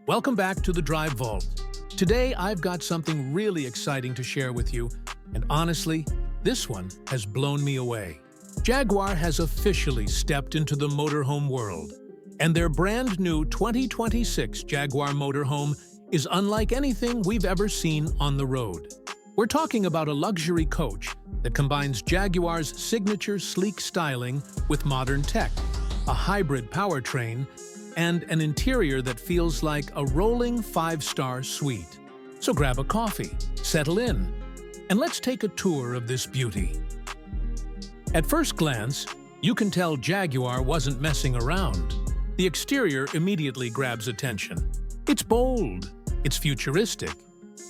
Welcome back to the Drive Vault. Today, I've got something really exciting to share with you, and honestly, this one has blown me away. Jaguar has officially stepped into the motorhome world, and their brand new 2026 Jaguar Motorhome is unlike anything we've ever seen on the road. We're talking about a luxury coach that combines Jaguar's signature sleek styling with modern tech, a hybrid powertrain, and an interior that feels like a rolling five-star suite. So grab a coffee, settle in, and let's take a tour of this beauty. At first glance, you can tell Jaguar wasn't messing around. The exterior immediately grabs attention. It's bold, it's futuristic,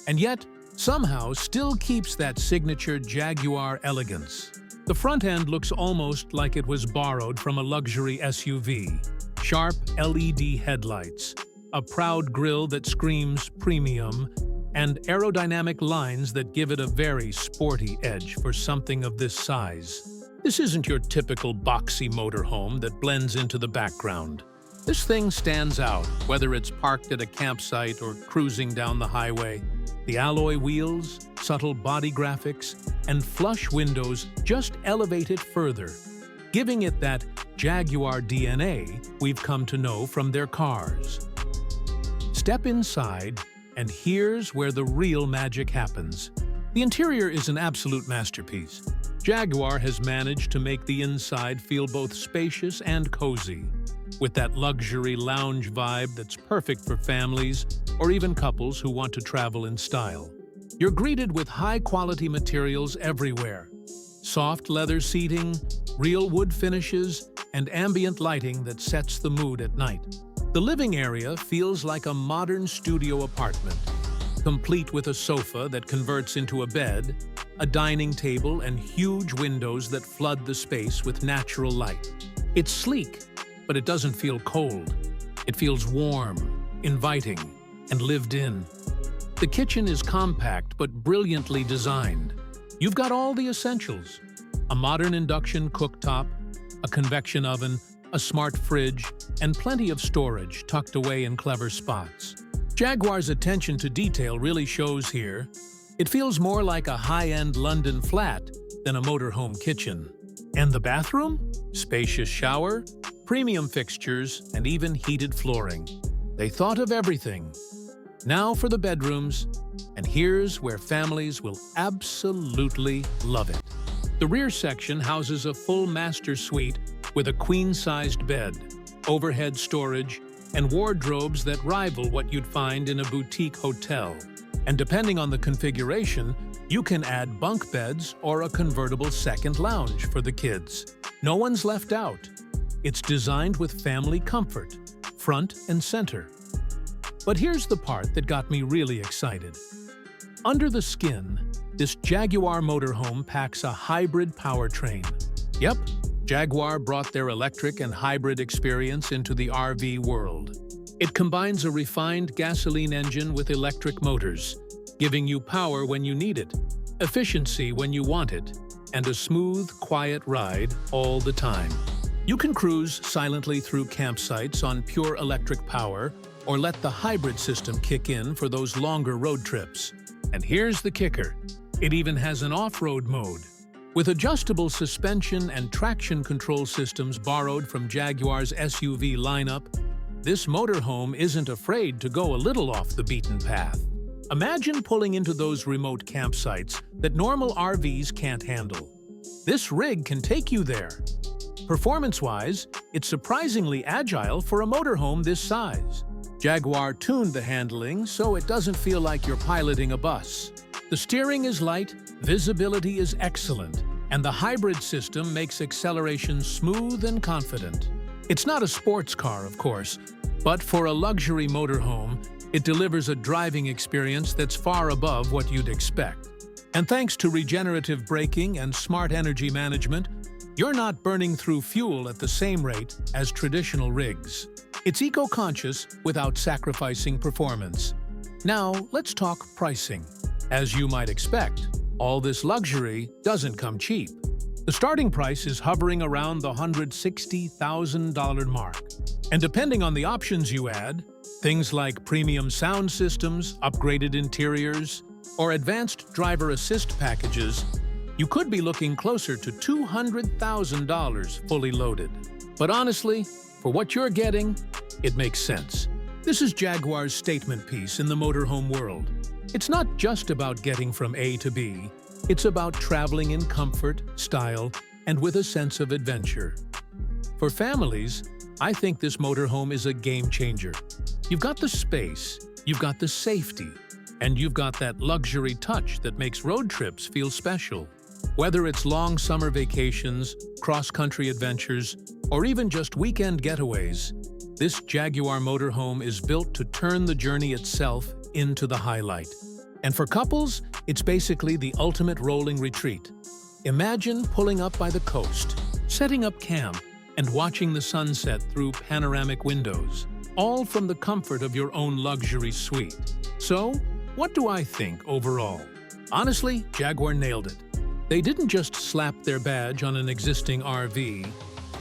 and yet somehow still keeps that signature Jaguar elegance. The front end looks almost like it was borrowed from a luxury SUV. Sharp LED headlights, a proud grille that screams premium, and aerodynamic lines that give it a very sporty edge for something of this size. This isn't your typical boxy motorhome that blends into the background. This thing stands out, whether it's parked at a campsite or cruising down the highway. The alloy wheels, subtle body graphics, and flush windows just elevate it further, giving it that Jaguar DNA we've come to know from their cars. Step inside, and here's where the real magic happens. The interior is an absolute masterpiece. Jaguar has managed to make the inside feel both spacious and cozy, with that luxury lounge vibe that's perfect for families or even couples who want to travel in style. You're greeted with high-quality materials everywhere. Soft leather seating, real wood finishes, and ambient lighting that sets the mood at night. The living area feels like a modern studio apartment, complete with a sofa that converts into a bed, a dining table, and huge windows that flood the space with natural light. It's sleek, but it doesn't feel cold. It feels warm, inviting, and lived in. The kitchen is compact but brilliantly designed. You've got all the essentials: a modern induction cooktop, a convection oven, a smart fridge, and plenty of storage tucked away in clever spots. Jaguar's attention to detail really shows here. It feels more like a high-end London flat than a motorhome kitchen. And the bathroom? Spacious shower, premium fixtures, and even heated flooring. They thought of everything. Now for the bedrooms, and here's where families will absolutely love it. The rear section houses a full master suite with a queen-sized bed, overhead storage, and wardrobes that rival what you'd find in a boutique hotel. And depending on the configuration, you can add bunk beds or a convertible second lounge for the kids. No one's left out. It's designed with family comfort, front and center. But here's the part that got me really excited. Under the skin, this Jaguar motorhome packs a hybrid powertrain. Yep, Jaguar brought their electric and hybrid experience into the RV world. It combines a refined gasoline engine with electric motors, giving you power when you need it, efficiency when you want it, and a smooth, quiet ride all the time. You can cruise silently through campsites on pure electric power, or let the hybrid system kick in for those longer road trips. And here's the kicker. It even has an off-road mode. With adjustable suspension and traction control systems borrowed from Jaguar's SUV lineup, this motorhome isn't afraid to go a little off the beaten path. Imagine pulling into those remote campsites that normal RVs can't handle. This rig can take you there. Performance-wise, it's surprisingly agile for a motorhome this size. Jaguar tuned the handling so it doesn't feel like you're piloting a bus. The steering is light, visibility is excellent, and the hybrid system makes acceleration smooth and confident. It's not a sports car, of course, but for a luxury motorhome, it delivers a driving experience that's far above what you'd expect. And thanks to regenerative braking and smart energy management, you're not burning through fuel at the same rate as traditional rigs. It's eco-conscious without sacrificing performance. Now, let's talk pricing. As you might expect, all this luxury doesn't come cheap. The starting price is hovering around the $160,000 mark. And depending on the options you add, Things like premium sound systems, upgraded interiors, or advanced driver assist packages, you could be looking closer to $200,000 fully loaded. But honestly, for what you're getting, it makes sense. This is Jaguar's statement piece in the motorhome world. It's not just about getting from A to B. It's about traveling in comfort, style, and with a sense of adventure. For families, I think this motorhome is a game changer. You've got the space, you've got the safety, and you've got that luxury touch that makes road trips feel special. Whether it's long summer vacations, cross-country adventures, or even just weekend getaways, this Jaguar motorhome is built to turn the journey itself into the highlight. And for couples, it's basically the ultimate rolling retreat. Imagine pulling up by the coast, setting up camp, and watching the sunset through panoramic windows, all from the comfort of your own luxury suite. So, what do I think overall? Honestly, Jaguar nailed it. They didn't just slap their badge on an existing RV,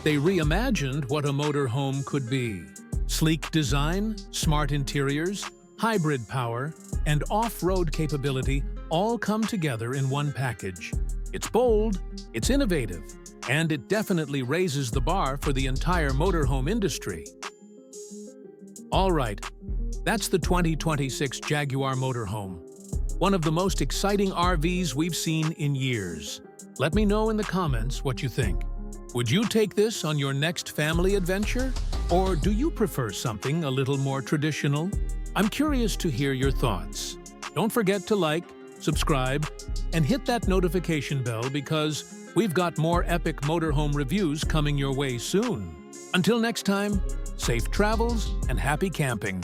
they reimagined what a motorhome could be. Sleek design, smart interiors, hybrid power, and off-road capability all come together in one package. It's bold, it's innovative, and it definitely raises the bar for the entire motorhome industry. All right, that's the 2026 Jaguar Motorhome. One of the most exciting RVs we've seen in years. Let me know in the comments what you think. Would you take this on your next family adventure? Or do you prefer something a little more traditional? I'm curious to hear your thoughts. Don't forget to like, subscribe, and hit that notification bell because we've got more epic motorhome reviews coming your way soon. Until next time, safe travels and happy camping.